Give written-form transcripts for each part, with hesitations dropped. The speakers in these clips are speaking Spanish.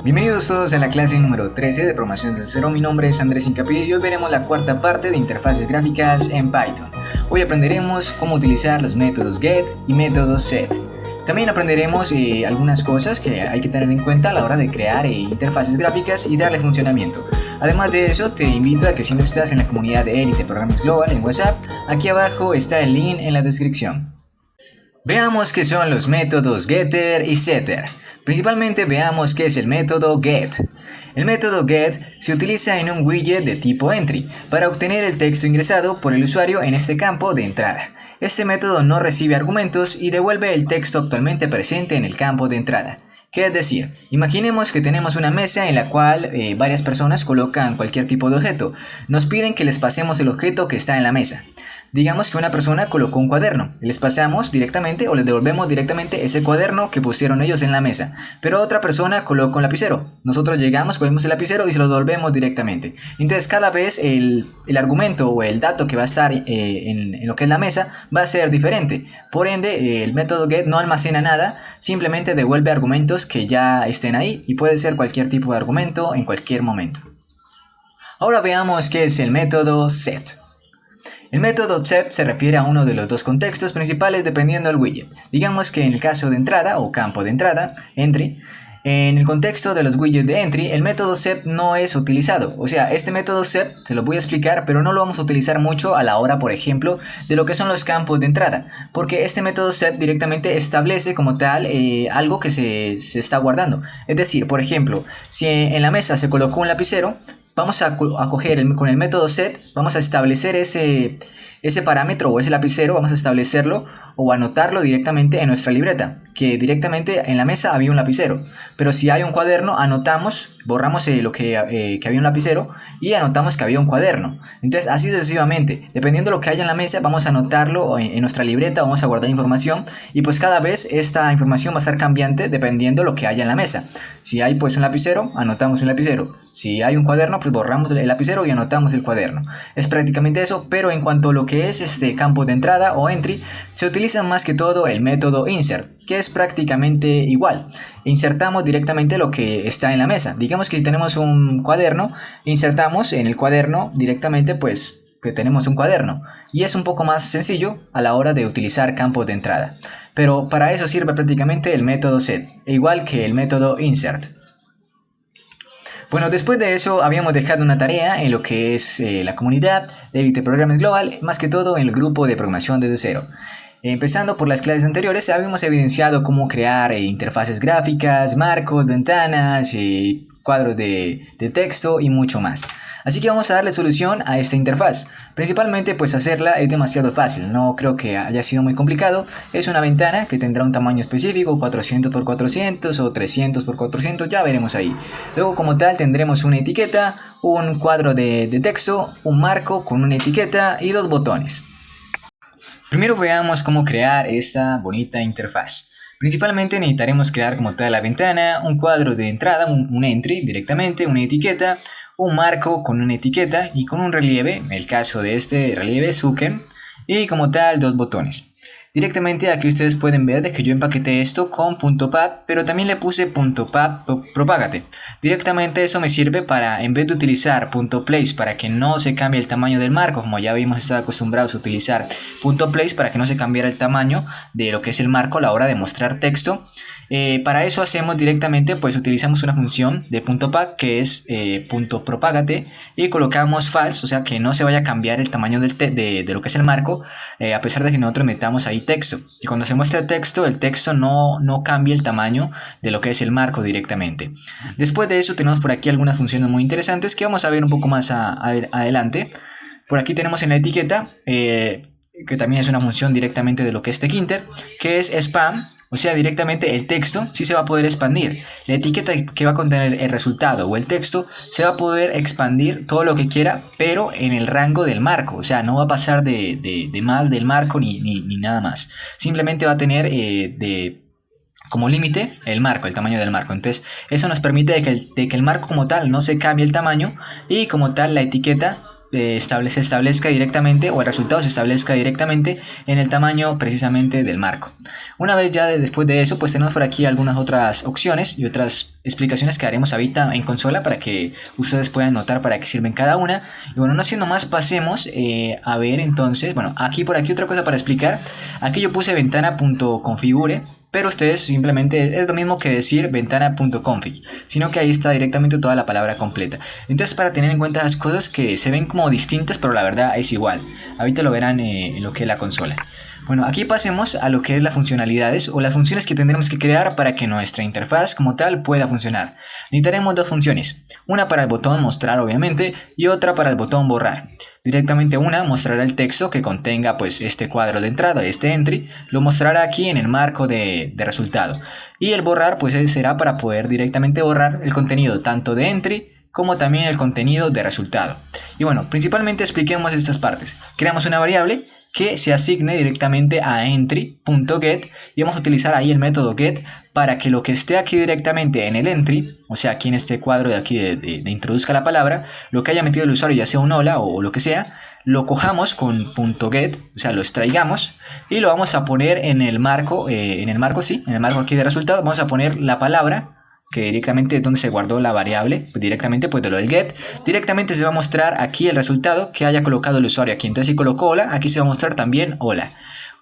Bienvenidos todos a la clase número 13 de programación desde cero. Mi nombre es Andrés Incapié y hoy veremos la cuarta parte de interfaces gráficas en Python. Hoy aprenderemos cómo utilizar los métodos get y métodos set. También aprenderemos algunas cosas que hay que tener en cuenta a la hora de crear interfaces gráficas y darle funcionamiento. Además de eso, te invito a que si no estás en la comunidad de Elite Programmers Global en WhatsApp, aquí abajo está el link en la descripción. Veamos qué son los métodos getter y setter. Principalmente veamos qué es el método get. El método get se utiliza en un widget de tipo entry para obtener el texto ingresado por el usuario en este campo de entrada. Este método no recibe argumentos y devuelve el texto actualmente presente en el campo de entrada. ¿Qué es decir? Imaginemos que tenemos una mesa en la cual varias personas colocan cualquier tipo de objeto. Nos piden que les pasemos el objeto que está en la mesa. Digamos que una persona colocó un cuaderno, les pasamos directamente o les devolvemos directamente ese cuaderno que pusieron ellos en la mesa, pero otra persona colocó un lapicero, nosotros llegamos, cogemos el lapicero y se lo devolvemos directamente. Entonces cada vez el argumento o el dato que va a estar en lo que es la mesa va a ser diferente, por ende el método get no almacena nada, simplemente devuelve argumentos que ya estén ahí y puede ser cualquier tipo de argumento en cualquier momento. Ahora veamos qué es el método set. El método set se refiere a uno de los dos contextos principales dependiendo del widget. Digamos que en el caso de entrada o campo de entrada, entry, en el contexto de los widgets de entry, el método set no es utilizado. O sea, este método set se lo voy a explicar, pero no lo vamos a utilizar mucho a la hora, por ejemplo, de lo que son los campos de entrada. Porque este método set directamente establece como tal algo que se está guardando. Es decir, por ejemplo, si en la mesa se colocó un lapicero, vamos a coger con el método set, vamos a establecer ese parámetro o ese lapicero, vamos a establecerlo o anotarlo directamente en nuestra libreta, que directamente en la mesa había un lapicero. Pero si hay un cuaderno, anotamos, borramos lo que había un lapicero y anotamos que había un cuaderno. Entonces así sucesivamente, dependiendo de lo que haya en la mesa, vamos a anotarlo en nuestra libreta, vamos a guardar información y pues cada vez esta información va a ser cambiante dependiendo de lo que haya en la mesa. Si hay pues un lapicero, anotamos un lapicero. Si hay un cuaderno, pues borramos el lapicero y anotamos el cuaderno. Es prácticamente eso, pero en cuanto a lo que es este campo de entrada o entry, se utiliza más que todo el método insert, que es prácticamente igual. Insertamos directamente lo que está en la mesa. Digamos que si tenemos un cuaderno, insertamos en el cuaderno directamente pues que tenemos un cuaderno. Y es un poco más sencillo a la hora de utilizar campos de entrada. Pero para eso sirve prácticamente el método set, igual que el método insert. Bueno, después de eso habíamos dejado una tarea en lo que es la comunidad de Elite Programmers Global, más que todo en el grupo de programación desde cero. Empezando por las clases anteriores, habíamos evidenciado cómo crear interfaces gráficas, marcos, ventanas, cuadros de texto y mucho más. Así que vamos a darle solución a esta interfaz. Principalmente pues hacerla es demasiado fácil, no creo que haya sido muy complicado. Es una ventana que tendrá un tamaño específico, 400 x 400 o 300 x 400, ya veremos ahí. Luego como tal tendremos una etiqueta, un cuadro de texto, un marco con una etiqueta y dos botones. Primero veamos cómo crear esta bonita interfaz. Principalmente necesitaremos crear como tal la ventana, un cuadro de entrada, un entry directamente, una etiqueta, un marco con una etiqueta y con un relieve, en el caso de este relieve Zucken, y como tal dos botones. Directamente aquí ustedes pueden ver de que yo empaqueté esto con .pad, pero también le puse .pad propágate. Directamente eso me sirve para, en vez de utilizar .place para que no se cambie el tamaño del marco, como ya habíamos estado acostumbrados a utilizar .place para que no se cambiara el tamaño de lo que es el marco a la hora de mostrar texto. Para eso hacemos directamente, pues utilizamos una función de .pad que es .propágate y colocamos false, o sea que no se vaya a cambiar el tamaño de lo que es el marco, a pesar de que nosotros metamos ahí texto. Y cuando se muestra el texto no cambia el tamaño de lo que es el marco directamente. Después de eso tenemos por aquí algunas funciones muy interesantes que vamos a ver un poco más adelante. Por aquí tenemos en la etiqueta, que también es una función directamente de lo que es tkinter, que es spam. O sea, directamente el texto sí se va a poder expandir. La etiqueta que va a contener el resultado o el texto se va a poder expandir todo lo que quiera, pero en el rango del marco. O sea, no va a pasar de más del marco ni nada más. Simplemente va a tener como límite el marco, el tamaño del marco. Entonces, eso nos permite de que el marco como tal no se cambie el tamaño y como tal la etiqueta se establezca directamente, o el resultado se establezca directamente en el tamaño precisamente del marco. Una vez ya después de eso, pues tenemos por aquí algunas otras opciones y otras explicaciones que haremos ahorita en consola para que ustedes puedan notar para qué sirven cada una. Y bueno, no siendo más, pasemos a ver entonces, bueno, aquí por aquí otra cosa para explicar. Aquí yo puse ventana.configure, pero ustedes simplemente es lo mismo que decir ventana.config, sino que ahí está directamente toda la palabra completa. Entonces, para tener en cuenta las cosas que se ven como distintas, pero la verdad es igual. Ahorita lo verán en lo que es la consola. Bueno, aquí pasemos a lo que es las funcionalidades o las funciones que tendremos que crear para que nuestra interfaz como tal pueda funcionar. Necesitaremos dos funciones, una para el botón mostrar obviamente y otra para el botón borrar. Directamente una mostrará el texto que contenga pues este cuadro de entrada, este entry, lo mostrará aquí en el marco de resultado. Y el borrar pues será para poder directamente borrar el contenido tanto de entry como también el contenido de resultado. Y bueno, principalmente expliquemos estas partes. Creamos una variable que se asigne directamente a entry.get y vamos a utilizar ahí el método get para que lo que esté aquí directamente en el entry, o sea aquí en este cuadro de aquí de introduzca la palabra, lo que haya metido el usuario, ya sea un hola o lo que sea, lo cojamos con .get, o sea lo extraigamos y lo vamos a poner en el marco, en el marco aquí de resultado, vamos a poner la palabra que directamente es donde se guardó la variable, pues directamente pues de lo del get, directamente se va a mostrar aquí el resultado que haya colocado el usuario aquí. Entonces si colocó hola, aquí se va a mostrar también hola,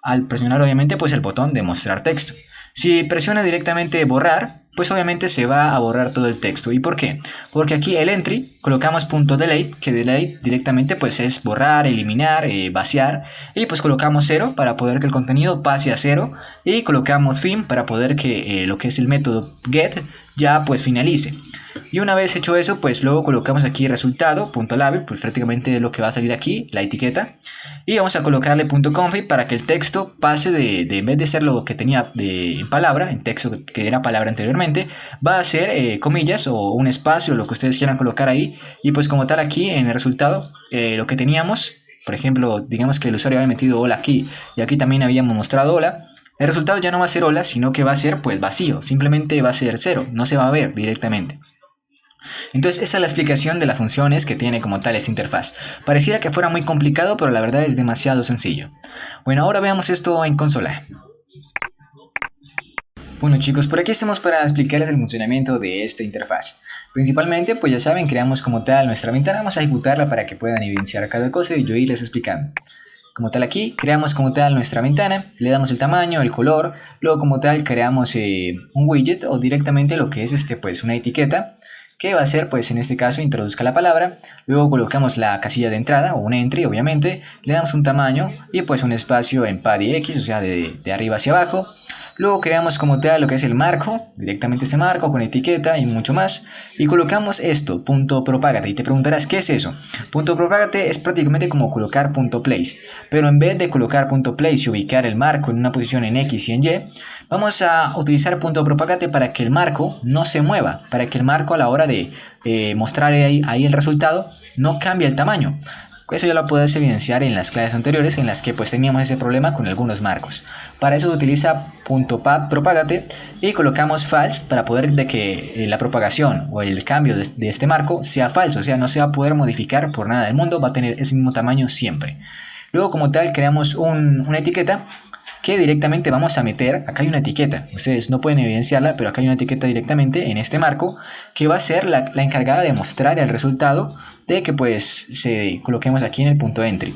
al presionar obviamente pues el botón de mostrar texto. Si presiona directamente borrar, pues obviamente se va a borrar todo el texto. ¿Y por qué? Porque aquí el entry colocamos .delete, que delete directamente pues es borrar, eliminar, vaciar, y pues colocamos 0 para poder que el contenido pase a 0 y colocamos fin para poder que lo que es el método get ya pues finalice. Y una vez hecho eso, pues luego colocamos aquí resultado.label, pues prácticamente es lo que va a salir aquí, la etiqueta. Y vamos a colocarle .config para que el texto pase en vez de ser lo que tenía en palabra, en texto que era palabra anteriormente, va a ser comillas o un espacio, lo que ustedes quieran colocar ahí. Y pues como tal aquí en el resultado, lo que teníamos, por ejemplo, digamos que el usuario había metido hola aquí y aquí también habíamos mostrado hola. El resultado ya no va a ser hola, sino que va a ser pues vacío, simplemente va a ser 0, no se va a ver directamente. Entonces esa es la explicación de las funciones que tiene como tal esta interfaz. Pareciera que fuera muy complicado, pero la verdad es demasiado sencillo. Bueno, ahora veamos esto en consola. Bueno chicos, por aquí estamos para explicarles el funcionamiento de esta interfaz. Principalmente, pues ya saben, creamos como tal nuestra ventana, vamos a ejecutarla para que puedan evidenciar cada cosa y yo irles explicando. Como tal aquí, creamos como tal nuestra ventana, le damos el tamaño, el color, luego como tal creamos un widget o directamente lo que es pues una etiqueta que va a ser pues en este caso introduzca la palabra, luego colocamos la casilla de entrada o un entry obviamente, le damos un tamaño y pues un espacio en pad y x, o sea de arriba hacia abajo. Luego creamos como tal lo que es el marco, directamente este marco con etiqueta y mucho más. Y colocamos esto, .propagate. Y te preguntarás, ¿qué es eso? .propagate es prácticamente como colocar .place. Pero en vez de colocar .place y ubicar el marco en una posición en X y en Y, vamos a utilizar .propagate para que el marco no se mueva. Para que el marco a la hora de mostrar ahí el resultado no cambie el tamaño. Eso ya lo puedes evidenciar en las clases anteriores en las que pues teníamos ese problema con algunos marcos. Para eso se utiliza .propagate y colocamos false para poder de que la propagación o el cambio de este marco sea falso, o sea no se va a poder modificar por nada del mundo, va a tener ese mismo tamaño siempre. Luego como tal creamos una etiqueta que directamente vamos a meter, acá hay una etiqueta, ustedes no pueden evidenciarla, pero acá hay una etiqueta directamente en este marco que va a ser la encargada de mostrar el resultado de que pues se coloquemos aquí en el punto entry.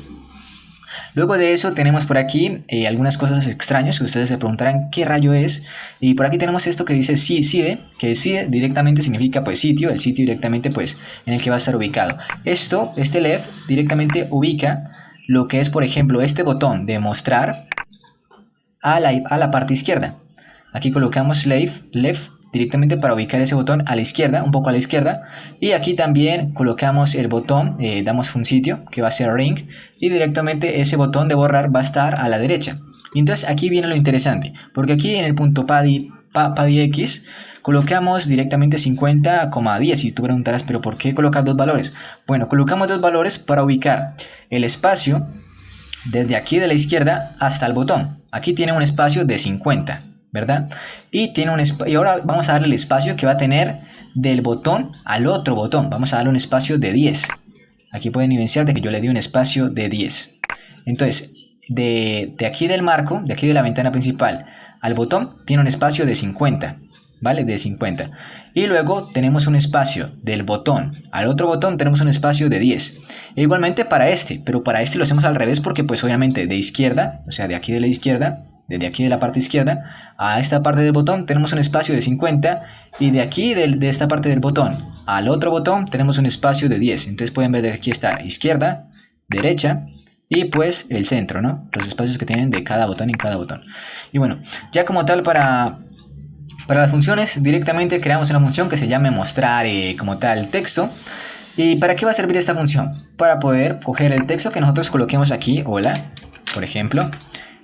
Luego de eso tenemos por aquí algunas cosas extrañas que ustedes se preguntarán qué rayo es. Y por aquí tenemos esto que dice SIDE, que SIDE directamente significa pues sitio, el sitio directamente pues en el que va a estar ubicado. Este left directamente ubica lo que es por ejemplo este botón de mostrar a la parte izquierda. Aquí colocamos left directamente para ubicar ese botón a la izquierda, un poco a la izquierda. Y aquí también colocamos el botón, damos un sitio que va a ser ring. Y directamente ese botón de borrar va a estar a la derecha. Y entonces aquí viene lo interesante, porque aquí en el punto pad y x colocamos directamente 50,10 y tú preguntarás, pero ¿por qué colocas dos valores? Bueno, colocamos dos valores para ubicar el espacio desde aquí de la izquierda hasta el botón. Aquí tiene un espacio de 50, ¿verdad? Y ahora vamos a darle el espacio que va a tener del botón al otro botón. Vamos a darle un espacio de 10. Aquí pueden evidenciar de que yo le di un espacio de 10. Entonces, de aquí del marco, de aquí de la ventana principal al botón, tiene un espacio de 50. ¿vale? De 50. Y luego tenemos un espacio del botón al otro botón, tenemos un espacio de 10. E igualmente para este, pero para este lo hacemos al revés porque pues obviamente de izquierda, o sea de aquí de la izquierda, desde aquí de la parte izquierda a esta parte del botón tenemos un espacio de 50 y de aquí de esta parte del botón al otro botón tenemos un espacio de 10. Entonces pueden ver que aquí está izquierda, derecha y pues el centro, ¿no? Los espacios que tienen de cada botón en cada botón. Y bueno, ya como tal para las funciones directamente creamos una función que se llame mostrar como tal texto. ¿Y para qué va a servir esta función? Para poder coger el texto que nosotros coloquemos aquí, hola, por ejemplo,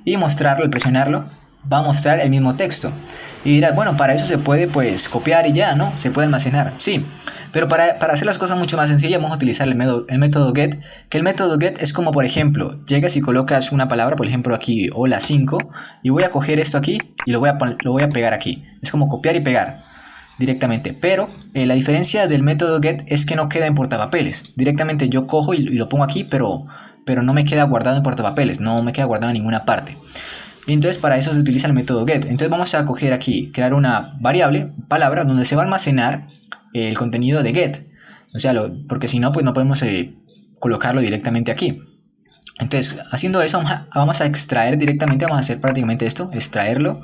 y mostrarlo, al presionarlo, va a mostrar el mismo texto. Y dirás, bueno, para eso se puede pues copiar y ya, ¿no? Se puede almacenar, sí. Pero para hacer las cosas mucho más sencillas vamos a utilizar el método get, que el método get es como por ejemplo, llegas y colocas una palabra, por ejemplo aquí hola 5, y voy a coger esto aquí y lo voy a pegar aquí. Es como copiar y pegar directamente, pero la diferencia del método get es que no queda en portapapeles. Directamente yo cojo y lo pongo aquí, pero no me queda guardado en portapapeles, no me queda guardado en ninguna parte. Entonces para eso se utiliza el método get. Entonces vamos a coger aquí, crear una variable, palabra, donde se va a almacenar el contenido de get. O sea, porque si no, pues no podemos colocarlo directamente aquí. Entonces, haciendo eso, vamos a extraer directamente, vamos a hacer prácticamente esto, extraerlo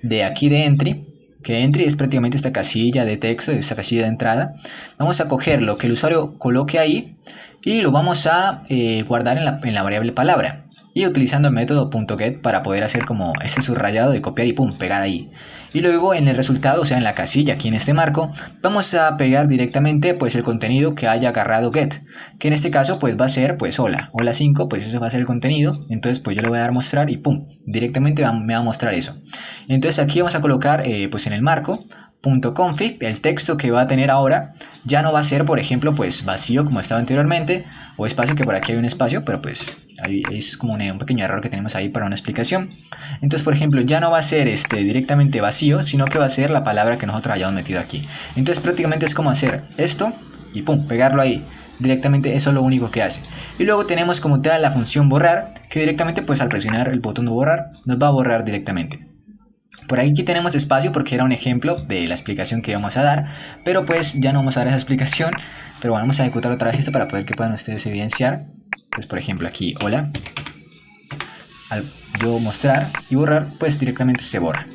de aquí de entry, que entry es prácticamente esta casilla de texto, esta casilla de entrada. Vamos a coger lo que el usuario coloque ahí y lo vamos a guardar en la variable palabra. Y utilizando el método .get para poder hacer como este subrayado de copiar y pum, pegar ahí. Y luego en el resultado, o sea en la casilla aquí en este marco, vamos a pegar directamente pues el contenido que haya agarrado get. Que en este caso pues va a ser pues hola 5, pues eso va a ser el contenido. Entonces pues yo le voy a dar mostrar y pum, directamente me va a mostrar eso. Entonces aquí vamos a colocar pues en el marco .config, el texto que va a tener ahora ya no va a ser por ejemplo pues vacío como estaba anteriormente, o espacio, que por aquí hay un espacio, pero pues ahí es como un pequeño error que tenemos ahí para una explicación. Entonces por ejemplo ya no va a ser directamente vacío, sino que va a ser la palabra que nosotros hayamos metido aquí. Entonces prácticamente es como hacer esto y pum, pegarlo ahí. Directamente eso es lo único que hace. Y luego tenemos como tal la función borrar, que directamente pues al presionar el botón de borrar nos va a borrar directamente. Por aquí tenemos espacio porque era un ejemplo de la explicación que íbamos a dar, pero pues ya no vamos a dar esa explicación. Pero bueno, vamos a ejecutar otra vez esto para poder que puedan ustedes evidenciar. Entonces por ejemplo aquí hola, al yo mostrar y borrar pues directamente se borra.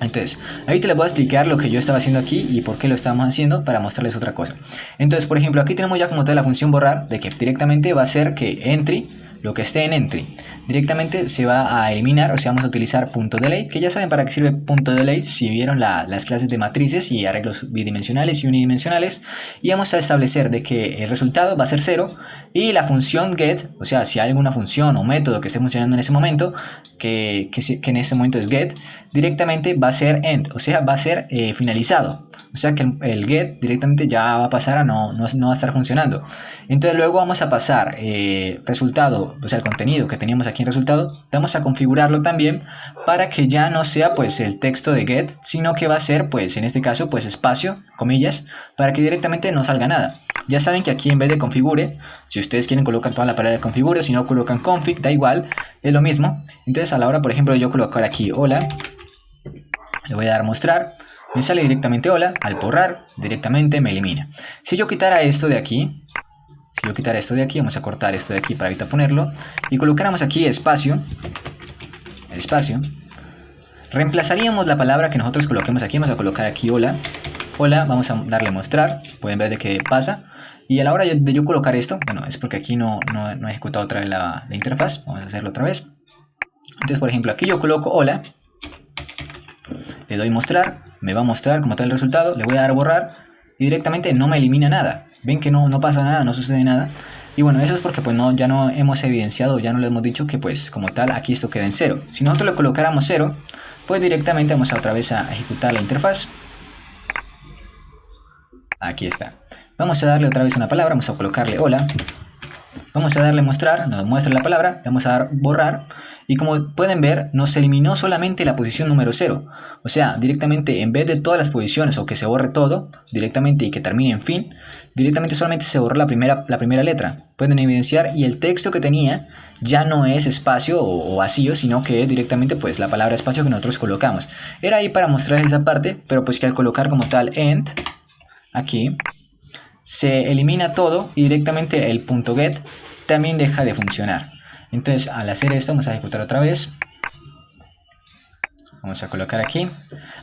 Entonces, ahorita les voy a explicar lo que yo estaba haciendo aquí y por qué lo estamos haciendo para mostrarles otra cosa. Entonces, por ejemplo, aquí tenemos ya como tal la función borrar, de que directamente va a ser que entry, lo que esté en entry, directamente se va a eliminar, o sea, vamos a utilizar .delete, que ya saben para qué sirve .delete si vieron las clases de matrices y arreglos bidimensionales y unidimensionales, y vamos a establecer de que el resultado va a ser 0 y la función get, o sea, si hay alguna función o método que esté funcionando en ese momento, que en este momento es get, directamente va a ser end, o sea, va a ser finalizado. O sea que el get directamente ya va a pasar a no va a estar funcionando. Entonces luego vamos a pasar resultado, o sea el contenido que teníamos aquí en resultado, vamos a configurarlo también para que ya no sea pues el texto de get, sino que va a ser pues en este caso pues espacio, comillas, para que directamente no salga nada. Ya saben que aquí en vez de configure, si ustedes quieren colocan toda la palabra configure, si no colocan config, da igual, es lo mismo. Entonces a la hora por ejemplo de yo colocar aquí hola, le voy a dar mostrar, me sale directamente hola, al borrar directamente me elimina. Si yo quitara esto de aquí, vamos a cortar esto de aquí para evitar ponerlo, y colocáramos aquí espacio, reemplazaríamos la palabra que nosotros coloquemos aquí, vamos a colocar aquí hola, vamos a darle mostrar, pueden ver de qué pasa, y a la hora de yo colocar esto, bueno, es porque aquí no he ejecutado otra vez la interfaz, vamos a hacerlo otra vez. Entonces por ejemplo aquí yo coloco hola, le doy mostrar, me va a mostrar como tal el resultado, le voy a dar borrar y directamente no me elimina nada. Ven que no pasa nada, no sucede nada. Y bueno, eso es porque pues ya no hemos evidenciado, ya no le hemos dicho que pues como tal aquí esto queda en 0. Si nosotros le colocáramos 0, pues directamente vamos otra vez a ejecutar la interfaz. Aquí está. Vamos a darle otra vez una palabra, vamos a colocarle hola. Vamos a darle mostrar, nos muestra la palabra, le vamos a dar borrar Y como pueden ver, nos eliminó solamente la posición número 0. O sea, directamente en vez de todas las posiciones o que se borre todo directamente y que termine en fin, directamente solamente se borró la primera letra. Pueden evidenciar, y el texto que tenía ya no es espacio o vacío, sino que es directamente pues la palabra espacio que nosotros colocamos. Era ahí para mostrarles esa parte, pero pues que al colocar como tal end aquí se elimina todo y directamente el punto .get también deja de funcionar. Entonces al hacer esto vamos a ejecutar otra vez. Vamos a colocar aquí,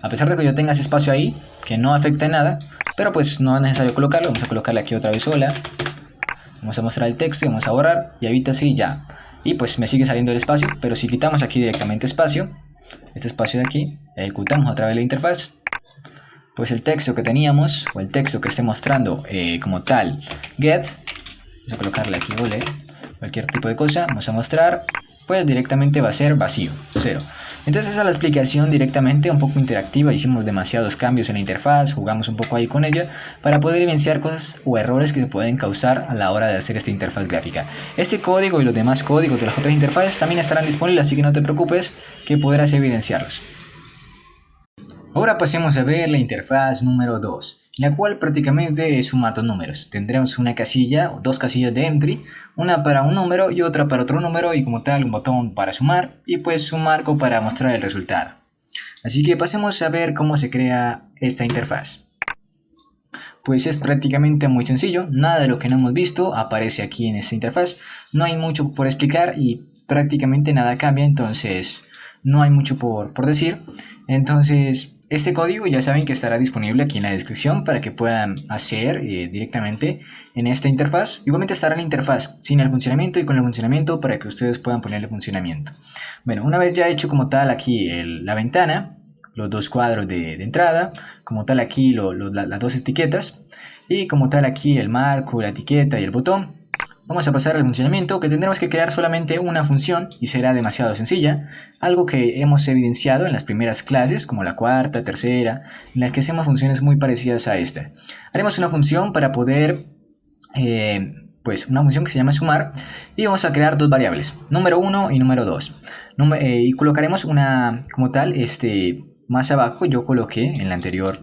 a pesar de que yo tenga ese espacio ahí que no afecta en nada, pero pues no es necesario colocarlo. Vamos a colocarle aquí otra vez hola, vamos a mostrar el texto y vamos a borrar, y ahorita sí ya, y pues me sigue saliendo el espacio. Pero si quitamos aquí directamente espacio, este espacio de aquí, ejecutamos otra vez la interfaz, pues el texto que teníamos, o el texto que esté mostrando como tal get, vamos a colocarle aquí ole, cualquier tipo de cosa, vamos a mostrar, pues directamente va a ser vacío, 0. Entonces esa es la explicación directamente, un poco interactiva. Hicimos demasiados cambios en la interfaz, jugamos un poco ahí con ella para poder evidenciar cosas o errores que se pueden causar a la hora de hacer esta interfaz gráfica. Este código y los demás códigos de las otras interfaces también estarán disponibles, así que no te preocupes que podrás evidenciarlos. Ahora pasemos a ver la interfaz número 2, la cual prácticamente es sumar dos números. Tendremos una casilla o dos casillas de entry, una para un número y otra para otro número, y como tal un botón para sumar y pues un marco para mostrar el resultado. Así que pasemos a ver cómo se crea esta interfaz. Pues es prácticamente muy sencillo, nada de lo que no hemos visto aparece aquí en esta interfaz. No hay mucho por explicar y prácticamente nada cambia, entonces no hay mucho por decir. Entonces este código ya saben que estará disponible aquí en la descripción para que puedan hacer directamente en esta interfaz. Igualmente estará la interfaz sin el funcionamiento y con el funcionamiento para que ustedes puedan ponerle funcionamiento. Bueno, una vez ya hecho como tal aquí la ventana, los dos cuadros de entrada, como tal aquí las dos etiquetas, y como tal aquí el marco, la etiqueta y el botón, vamos a pasar al funcionamiento, que tendremos que crear solamente una función y será demasiado sencilla, algo que hemos evidenciado en las primeras clases como la cuarta, tercera, en las que hacemos funciones muy parecidas a esta. Haremos una función para poder, pues una función que se llama sumar, y vamos a crear dos variables, número 1 y número 2, y colocaremos una como tal, más abajo yo coloqué en la anterior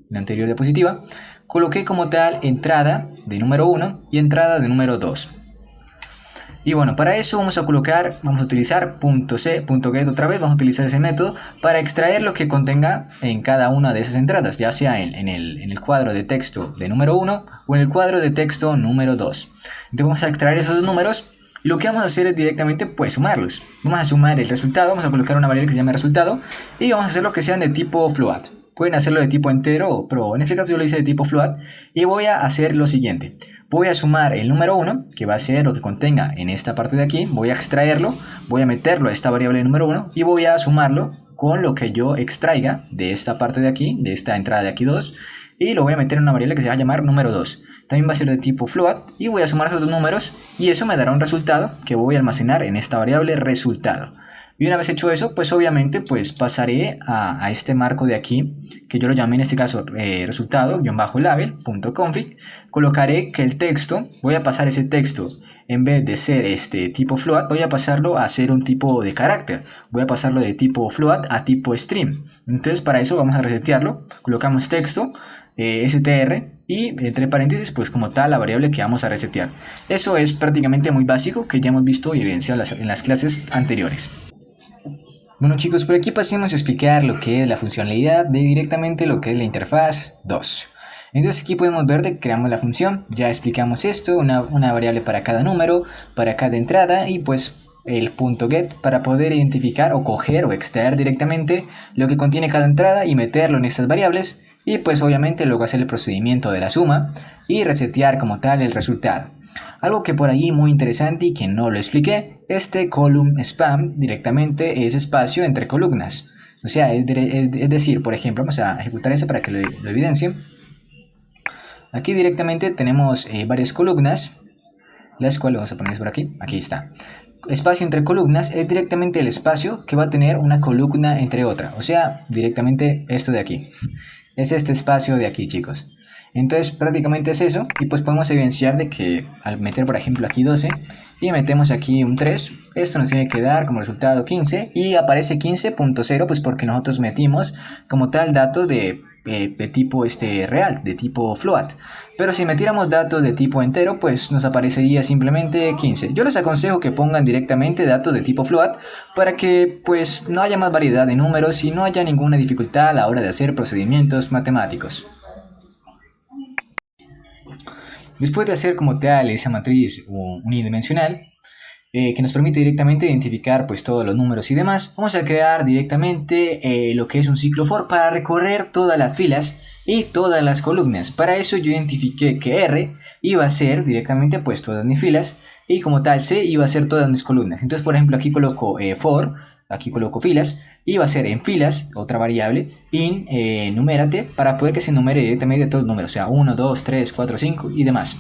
diapositiva, coloqué como tal entrada de número 1 y entrada de número 2. Y bueno, para eso vamos a utilizar .c.get otra vez, vamos a utilizar ese método para extraer lo que contenga en cada una de esas entradas, ya sea en el cuadro de texto de número 1 o en el cuadro de texto número 2. Entonces vamos a extraer esos dos números y lo que vamos a hacer es directamente pues sumarlos. Vamos a sumar el resultado, vamos a colocar una variable que se llama resultado y vamos a hacer lo que sean de tipo float. Pueden hacerlo de tipo entero, pero en este caso yo lo hice de tipo float, y voy a hacer lo siguiente. Voy a sumar el número 1, que va a ser lo que contenga en esta parte de aquí, voy a extraerlo, voy a meterlo a esta variable número 1 y voy a sumarlo con lo que yo extraiga de esta parte de aquí, de esta entrada de aquí 2, y lo voy a meter en una variable que se va a llamar número 2. También va a ser de tipo float y voy a sumar esos dos números y eso me dará un resultado que voy a almacenar en esta variable resultado. Y una vez hecho eso, pues obviamente pues pasaré a este marco de aquí, que yo lo llamé en este caso resultado-label.config. Colocaré que el texto, voy a pasar ese texto, en vez de ser tipo float, voy a pasarlo a ser un tipo de carácter. Voy a pasarlo de tipo float a tipo string. Entonces para eso vamos a resetearlo, colocamos texto, str, y entre paréntesis pues como tal la variable que vamos a resetear. Eso es prácticamente muy básico, que ya hemos visto y evidenciado en las clases anteriores. Bueno chicos, por aquí pasemos a explicar lo que es la funcionalidad de directamente lo que es la interfaz 2. Entonces aquí podemos ver que creamos la función, ya explicamos esto, una variable para cada número, para cada entrada, y pues el .get para poder identificar o coger o extraer directamente lo que contiene cada entrada y meterlo en estas variables, y pues obviamente luego hacer el procedimiento de la suma y resetear como tal el resultado. Algo que por ahí muy interesante y que no lo expliqué, column span directamente es espacio entre columnas. O sea, es decir, por ejemplo, vamos a ejecutar eso para que lo evidencien. Aquí directamente tenemos varias columnas, las cuales vamos a poner por aquí, aquí está. espacio entre columnas es directamente el espacio que va a tener una columna entre otra, o sea, directamente esto de aquí. Es este espacio de aquí, chicos. Entonces prácticamente es eso, y pues podemos evidenciar de que al meter por ejemplo aquí 12 y metemos aquí un 3, esto nos tiene que dar como resultado 15 y aparece 15.0 pues porque nosotros metimos como tal datos de tipo real, de tipo float. Pero si metiéramos datos de tipo entero, pues nos aparecería simplemente 15. Yo les aconsejo que pongan directamente datos de tipo float para que pues no haya más variedad de números y no haya ninguna dificultad a la hora de hacer procedimientos matemáticos. Después de hacer como tal esa matriz unidimensional, que nos permite directamente identificar pues todos los números y demás, vamos a crear directamente lo que es un ciclo for para recorrer todas las filas y todas las columnas. Para eso yo identifiqué que R iba a ser directamente pues todas mis filas y como tal C iba a ser todas mis columnas. Entonces por ejemplo aquí coloco for, aquí coloco filas y va a ser en filas, otra variable, in numérate para poder que se numere directamente todos los números, o sea 1, 2, 3, 4, 5 y demás.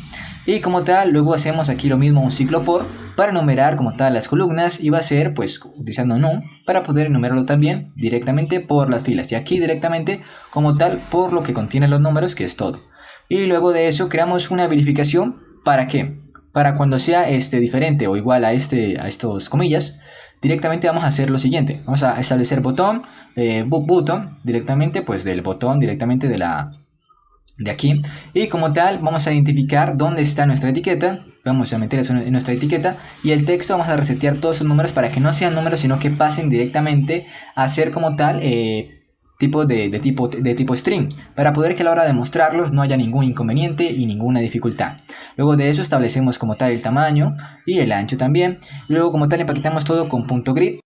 Y como tal, luego hacemos aquí lo mismo, un ciclo for, para enumerar como tal las columnas y va a ser pues utilizando num para poder enumerarlo también directamente por las filas. Y aquí directamente como tal por lo que contienen los números, que es todo. Y luego de eso creamos una verificación, ¿para qué? Para cuando sea diferente o igual a estos comillas, directamente vamos a hacer lo siguiente. Vamos a establecer botón, button directamente pues del botón directamente de aquí, y como tal vamos a identificar dónde está nuestra etiqueta, vamos a meter eso en nuestra etiqueta y el texto vamos a resetear todos esos números para que no sean números sino que pasen directamente a ser como tal tipo string, para poder que a la hora de mostrarlos no haya ningún inconveniente y ninguna dificultad. Luego de eso establecemos como tal el tamaño y el ancho también, luego como tal empaquetamos todo con .grid.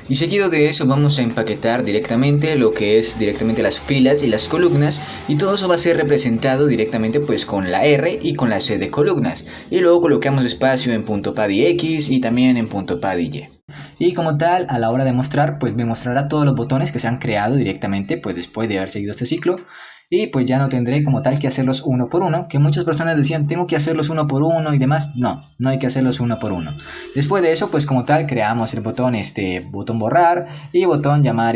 Y seguido de eso vamos a empaquetar directamente lo que es directamente las filas y las columnas, y todo eso va a ser representado directamente pues con la R y con la C de columnas, y luego colocamos espacio en .pad y X y también en .pad y Y. Y como tal, a la hora de mostrar, pues me mostrará todos los botones que se han creado directamente pues después de haber seguido este ciclo. Y pues ya no tendré como tal que hacerlos uno por uno, que muchas personas decían tengo que hacerlos uno por uno y demás. No, no hay que hacerlos uno por uno. Después de eso pues como tal creamos el botón botón borrar y botón llamar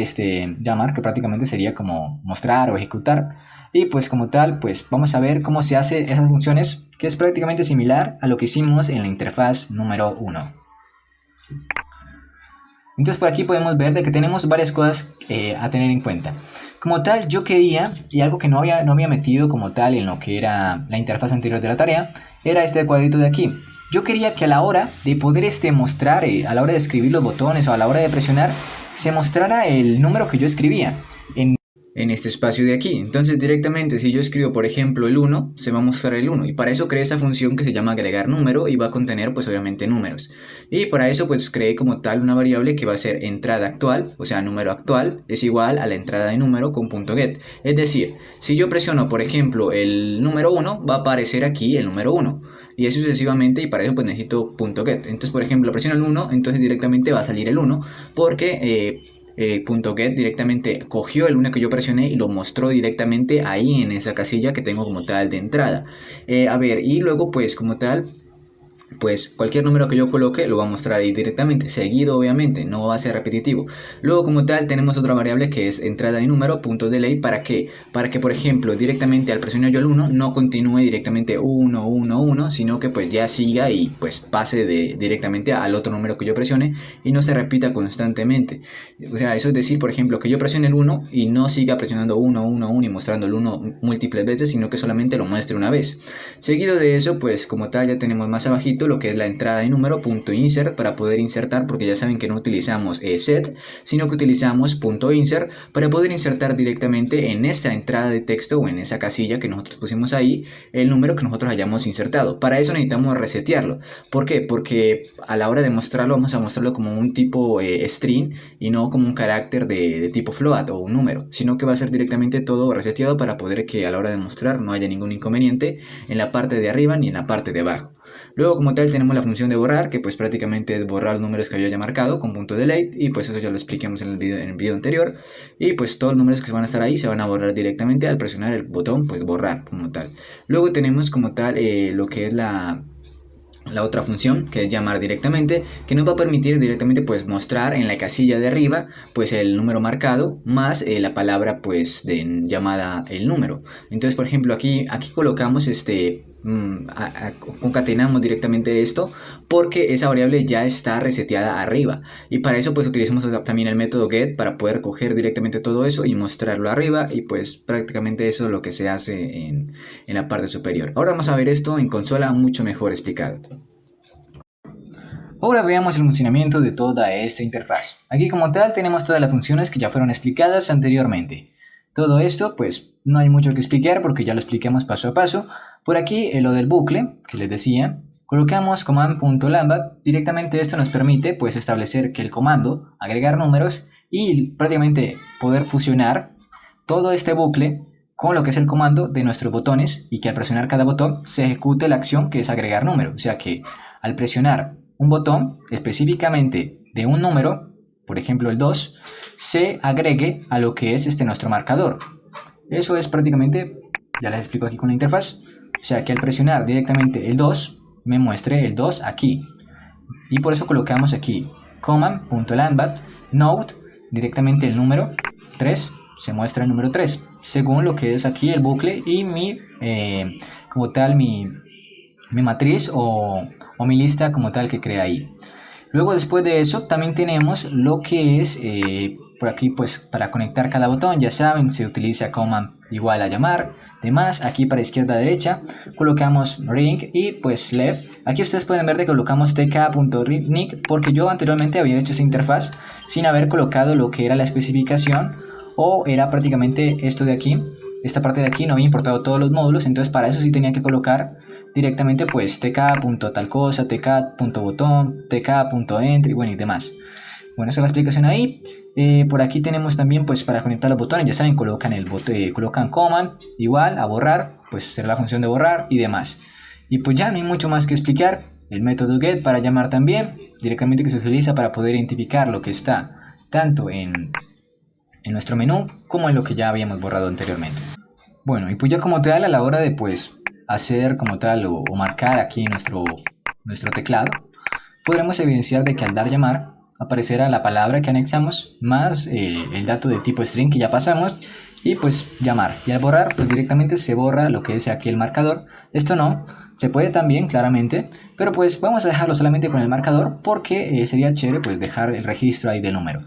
llamar, que prácticamente sería como mostrar o ejecutar. Y pues como tal pues vamos a ver cómo se hace esas funciones, que es prácticamente similar a lo que hicimos en la interfaz número 1. Entonces por aquí podemos ver de que tenemos varias cosas a tener en cuenta. Como tal, yo quería, y algo que no había metido como tal en lo que era la interfaz anterior de la tarea, era este cuadrito de aquí. Yo quería que a la hora de poder mostrar, a la hora de escribir los botones o a la hora de presionar, se mostrara el número que yo escribía en este espacio de aquí. Entonces directamente si yo escribo por ejemplo el 1, se va a mostrar el 1, y para eso creé esta función que se llama agregar número y va a contener pues obviamente números. Y para eso pues creé como tal una variable que va a ser entrada actual, o sea número actual es igual a la entrada de número con .get. Es decir, si yo presiono por ejemplo el número 1, va a aparecer aquí el número 1 y así sucesivamente, y para eso pues necesito .get. Entonces por ejemplo presiono el 1, entonces directamente va a salir el 1 porque .get directamente cogió el 1 que yo presioné y lo mostró directamente ahí en esa casilla que tengo como tal de entrada. A ver, y luego pues como tal, pues cualquier número que yo coloque lo va a mostrar ahí directamente, seguido obviamente, no va a ser repetitivo. Luego como tal tenemos otra variable que es entrada de número, .delay, ¿para qué? Para que por ejemplo directamente al presionar yo el 1 no continúe directamente 1, 1, 1, sino que pues ya siga y pues pase directamente al otro número que yo presione y no se repita constantemente. O sea, eso es decir, por ejemplo, que yo presione el 1 y no siga presionando 1, 1, 1 y mostrando el 1 múltiples veces, sino que solamente lo muestre una vez. Seguido de eso, pues como tal ya tenemos más abajito lo que es la entrada de número, .insert, para poder insertar, porque ya saben que no utilizamos set, sino que utilizamos .insert para poder insertar directamente en esa entrada de texto o en esa casilla que nosotros pusimos ahí el número que nosotros hayamos insertado. Para eso necesitamos resetearlo. ¿Por qué? Porque a la hora de mostrarlo vamos a mostrarlo como un tipo string y no como un carácter de tipo float o un número, sino que va a ser directamente todo reseteado para poder que a la hora de mostrar no haya ningún inconveniente en la parte de arriba ni en la parte de abajo. Luego como tal tenemos la función de borrar, que pues prácticamente es borrar los números que yo haya marcado con .delete, y pues eso ya lo expliquemos en el video anterior. Y pues todos los números que van a estar ahí se van a borrar directamente al presionar el botón pues borrar como tal. Luego tenemos como tal lo que es la otra función, que es llamar directamente, que nos va a permitir directamente pues mostrar en la casilla de arriba pues el número marcado más la palabra pues de llamada el número. Entonces, por ejemplo, aquí colocamos concatenamos directamente esto porque esa variable ya está reseteada arriba, y para eso pues utilizamos también el método get para poder coger directamente todo eso y mostrarlo arriba, y pues prácticamente eso es lo que se hace en la parte superior. Ahora vamos a ver esto en consola mucho mejor explicado. Ahora veamos el funcionamiento de toda esta interfaz. Aquí como tal tenemos todas las funciones que ya fueron explicadas anteriormente. Todo esto pues no hay mucho que explicar porque ya lo explicamos paso a paso. Por aquí lo del bucle que les decía, colocamos command.lambda. Directamente esto nos permite pues establecer que el comando, agregar números y prácticamente poder fusionar todo este bucle con lo que es el comando de nuestros botones, y que al presionar cada botón se ejecute la acción que es agregar número. O sea que al presionar un botón específicamente de un número, por ejemplo el 2, se agregue a lo que es nuestro marcador. Eso es prácticamente, ya les explico aquí con la interfaz, o sea que al presionar directamente el 2 me muestre el 2 aquí, y por eso colocamos aquí command.lambda node, directamente el número 3 se muestra el número 3 según lo que es aquí el bucle y como tal mi matriz o mi lista como tal que crea ahí. Luego, después de eso, también tenemos lo que es por aquí pues para conectar cada botón. Ya saben, se utiliza command igual a llamar, demás. Aquí para izquierda a derecha colocamos ring y pues left. Aquí ustedes pueden ver que colocamos tk.ring porque yo anteriormente había hecho esa interfaz sin haber colocado lo que era la especificación, o era prácticamente esto de aquí. Esta parte de aquí no había importado todos los módulos, entonces para eso sí tenía que colocar directamente pues tk.tal cosa, tk.botón, tk.entry, bueno, y demás. Bueno, esa es la explicación ahí. Por aquí tenemos también pues para conectar los botones, ya saben, colocan command igual a borrar, pues será la función de borrar y demás. Y pues ya no hay mucho más que explicar. El método get para llamar también, directamente, que se utiliza para poder identificar lo que está tanto en nuestro menú como en lo que ya habíamos borrado anteriormente. Bueno, y pues ya como tal a la hora de pues hacer como tal o marcar aquí nuestro teclado, podremos evidenciar de que al dar llamar aparecerá la palabra que anexamos más el dato de tipo string que ya pasamos, y pues llamar, y al borrar pues directamente se borra lo que es aquí el marcador. Esto no, se puede también claramente, pero pues vamos a dejarlo solamente con el marcador porque sería chévere pues dejar el registro ahí del número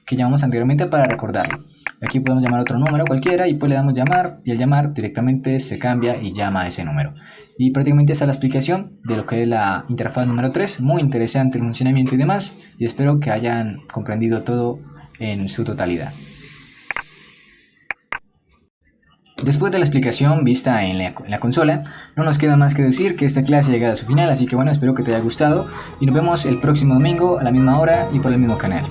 que llamamos anteriormente para recordarlo. Aquí podemos llamar otro número cualquiera y pues le damos llamar, y al llamar directamente se cambia y llama a ese número. Y prácticamente esa es la explicación de lo que es la interfaz número 3. Muy interesante el funcionamiento y demás, y espero que hayan comprendido todo en su totalidad. Después de la explicación vista en la consola, no nos queda más que decir que esta clase ha llegado a su final, así que bueno, espero que te haya gustado y nos vemos el próximo domingo a la misma hora y por el mismo canal.